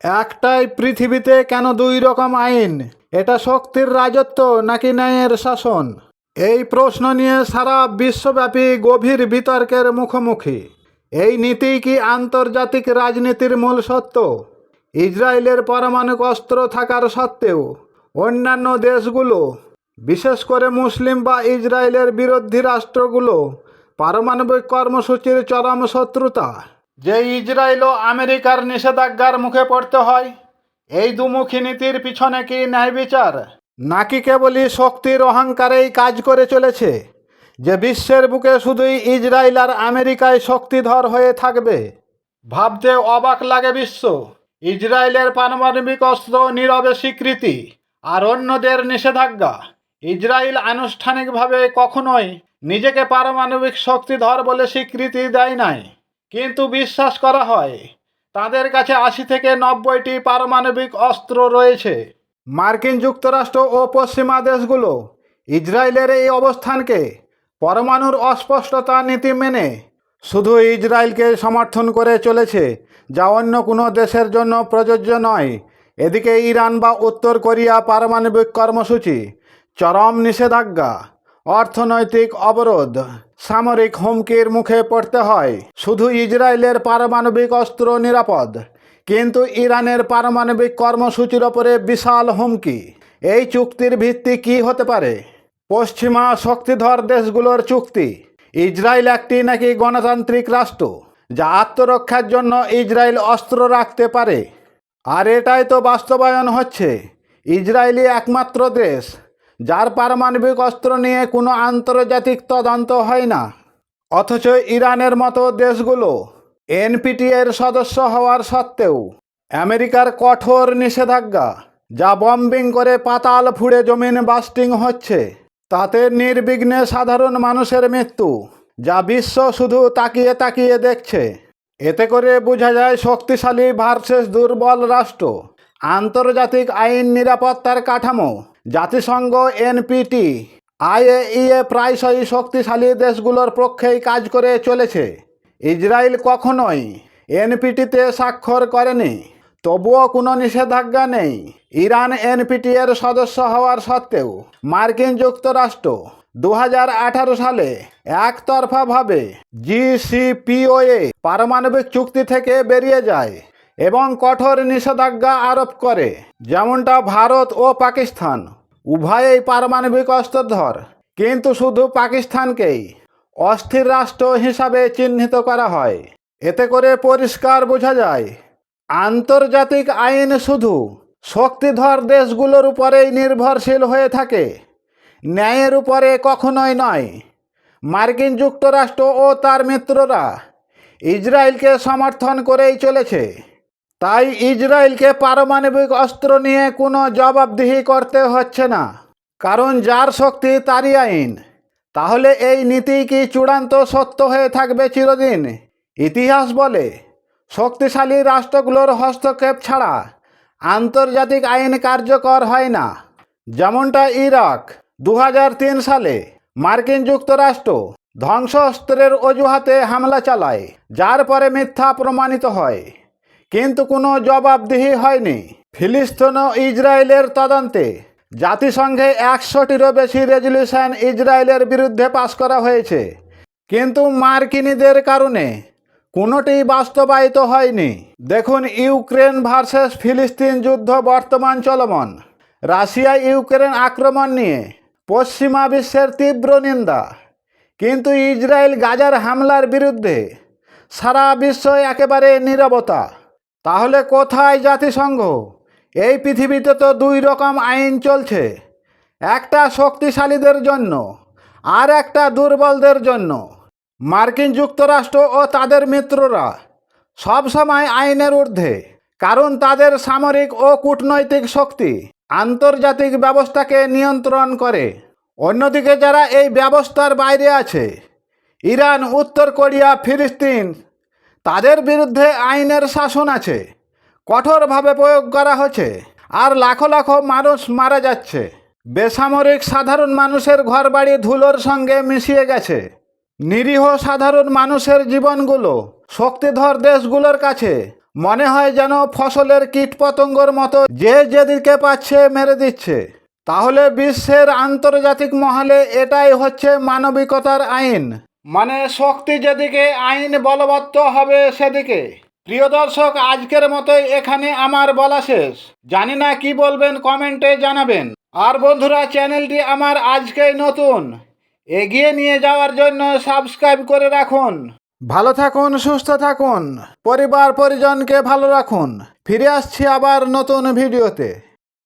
একটাই পৃথিবীতে কেন দুই রকম আইন? এটা শক্তির রাজত্ব নাকি ন্যায়ের শাসন? এই প্রশ্ন নিয়ে সারা বিশ্বব্যাপী গভীর বিতর্কের মুখোমুখি। এই নীতি কি আন্তর্জাতিক রাজনীতির মূল সত্য? ইসরায়েলের পারমাণবিক অস্ত্র থাকার সত্ত্বেও অন্যান্য দেশগুলো, বিশেষ করে মুসলিম বা ইসরায়েলের বিরোধী রাষ্ট্রগুলো পারমাণবিক কর্মসূচির চরম শত্রুতা, যে ইসরায়েল ও আমেরিকার নিষেধাজ্ঞার মুখে পড়তে হয়। এই দুমুখী নীতির পিছনে কি ন্যায় বিচার, নাকি কেবলই শক্তির অহংকারেই কাজ করে চলেছে, যে বিশ্বের বুকে শুধুই ইসরায়েল আর আমেরিকায় শক্তিধর হয়ে থাকবে? ভাবতে অবাক লাগে বিশ্ব। ইসরায়েলের পারমাণবিক অস্ত্র নীরবে স্বীকৃতি আর অন্যদের নিষেধাজ্ঞা। ইসরায়েল আনুষ্ঠানিকভাবে কখনোই নিজেকে পারমাণবিক শক্তিধর বলে স্বীকৃতি দেয় নাই, কিন্তু বিশ্বাস করা হয় তাদের কাছে ৮০ থেকে ৯০টি পারমাণবিক অস্ত্র রয়েছে। মার্কিন যুক্তরাষ্ট্র ও পশ্চিমা দেশগুলো ইসরায়েলের এই অবস্থানকে পরমাণুর অস্পষ্টতা নীতি মেনে শুধু ইসরায়েলকে সমর্থন করে চলেছে, যা অন্য কোনো দেশের জন্য প্রযোজ্য নয়। এদিকে ইরান বা উত্তর কোরিয়া পারমাণবিক কর্মসূচি, চরম নিষেধাজ্ঞা, অর্থনৈতিক অবরোধ, সামরিক হুমকির মুখে পড়তে হয়। শুধু ইসরায়েলের পারমাণবিক অস্ত্র নিরাপদ, কিন্তু ইরানের পারমাণবিক কর্মসূচির ওপরে বিশাল হুমকি। এই চুক্তির ভিত্তি কি হতে পারে? পশ্চিমা শক্তিধর দেশগুলোর চুক্তি। ইসরায়েল একটি নাকি গণতান্ত্রিক রাষ্ট্র, যা আত্মরক্ষার জন্য ইসরায়েল অস্ত্র রাখতে পারে। আর এটাই তো বাস্তবায়ন হচ্ছে। ইসরায়েলই একমাত্র দেশ যার পারমাণবিক অস্ত্র নিয়ে কোনো আন্তর্জাতিক তদন্ত হয় না। অথচ ইরানের মতো দেশগুলো এনপিটি এর সদস্য হওয়ার সত্ত্বেও আমেরিকার কঠোর নিষেধাজ্ঞা, যা বম্বিং করে পাতাল ফুঁড়ে জমিন বাস্টিং হচ্ছে, তাতে নির্বিঘ্নে সাধারণ মানুষের মৃত্যু, যা বিশ্ব শুধু তাকিয়ে তাকিয়ে দেখছে। এতে করে বোঝা যায় শক্তিশালী ভার্সেস দুর্বল রাষ্ট্র। আন্তর্জাতিক আইন, নিরাপত্তার কাঠামো, জাতিসংঘ, এনপিটি, আইএইএ প্রায়শই শক্তিশালী দেশগুলোর পক্ষেই কাজ করে চলেছে। ইসরায়েল কখনোই এনপিটিতে স্বাক্ষর করেনি, তবুও কোনো নিষেধাজ্ঞা নেই। ইরান এনপিটি এর সদস্য হওয়ার সত্ত্বেও মার্কিন যুক্তরাষ্ট্র 2018 সালে একতরফাভাবে জিসিপিওএ পারমাণবিক চুক্তি থেকে বেরিয়ে যায় এবং কঠোর নিষেধাজ্ঞা আরোপ করে। যেমনটা ভারত ও পাকিস্তান উভয়েই পারমাণবিক অস্ত্রধর, কিন্তু শুধু পাকিস্তানকেই অস্থির রাষ্ট্র হিসাবে চিহ্নিত করা হয়। এতে করে পরিষ্কার বোঝা যায় আন্তর্জাতিক আইন শুধু শক্তিধর দেশগুলোর উপরেই নির্ভরশীল হয়ে থাকে, ন্যায়ের উপরে কখনোই নয়। মার্কিন যুক্তরাষ্ট্র ও তার মিত্ররা ইসরায়েলকে সমর্থন করেই চলেছে। তাই ইসরায়েলকে পারমাণবিক অস্ত্র নিয়ে কোনো জবাবদিহি করতে হচ্ছে না, কারণ যার শক্তি তারই আইন। তাহলে এই নীতি কি চূড়ান্ত সত্য হয়ে থাকবে চিরদিন? ইতিহাস বলে শক্তিশালী রাষ্ট্রগুলোর হস্তক্ষেপ ছাড়া আন্তর্জাতিক আইন কার্যকর হয় না। যেমনটা ইরাক 2003 সালে মার্কিন যুক্তরাষ্ট্র ধ্বংসাস্ত্রের অজুহাতে হামলা চালায়, যার পরে মিথ্যা প্রমাণিত হয়, কিন্তু কোনো জবাবদিহি হয়নি। ফিলিস্তিন ও ইসরায়েলের তদন্তে জাতিসংঘে 100টিরও বেশি রেজলিউশন ইসরায়েলের বিরুদ্ধে পাশ করা হয়েছে, কিন্তু মার্কিনীদের কারণে কোনোটি বাস্তবায়িত হয়নি। দেখুন, ইউক্রেন ভার্সেস ফিলিস্তিন যুদ্ধ বর্তমান চলমান। রাশিয়া ইউক্রেন আক্রমণ নিয়ে পশ্চিমা বিশ্বের তীব্র নিন্দা, কিন্তু ইসরায়েল গাজার হামলার বিরুদ্ধে সারা বিশ্ব একেবারে নীরবতা। তাহলে কোথায় জাতিসংঘ? এই পৃথিবীতে তো দুই রকম আইন চলছে, একটা শক্তিশালীদের জন্য আর একটা দুর্বলদের জন্য। মার্কিন যুক্তরাষ্ট্র ও তাদের মিত্ররা সবসময় আইনের ঊর্ধ্বে, কারণ তাদের সামরিক ও কূটনৈতিক শক্তি আন্তর্জাতিক ব্যবস্থাকে নিয়ন্ত্রণ করে। অন্যদিকে যারা এই ব্যবস্থার বাইরে আছে, ইরান, উত্তর কোরিয়া, ফিলিস্তিন, তাদের বিরুদ্ধে আইনের শাসন আছে, কঠোরভাবে প্রয়োগ করা হচ্ছে, আর লাখো লাখো মানুষ মারা যাচ্ছে। বেসামরিক সাধারণ মানুষের ঘরবাড়ি ধুলোর সঙ্গে মিশিয়ে গেছে। নিরীহ সাধারণ মানুষের জীবনগুলো শক্তিধর দেশগুলোর কাছে মনে হয় যেন ফসলের কীটপতঙ্গর মতো যে যেদিকে পাচ্ছে মেরে দিচ্ছে। তাহলে বিশ্বের আন্তর্জাতিক মহলে এটাই হচ্ছে মানবিকতার আইন, মানে শক্তি যেদিকে আইন বলবৎ হবে সেদিকে। প্রিয় দর্শক, আজকের মতোই এখানে আমার বলা শেষ। জানি না কি বলবেন, কমেন্টে জানাবেন। আর বন্ধুরা, চ্যানেলটি আমার আজকেই নতুন, এগিয়ে নিয়ে যাওয়ার জন্য সাবস্ক্রাইব করে রাখুন। ভালো থাকুন, সুস্থ থাকুন, পরিবার পরিজনকে ভালো রাখুন। ফিরে আসছি আবার নতুন ভিডিওতে।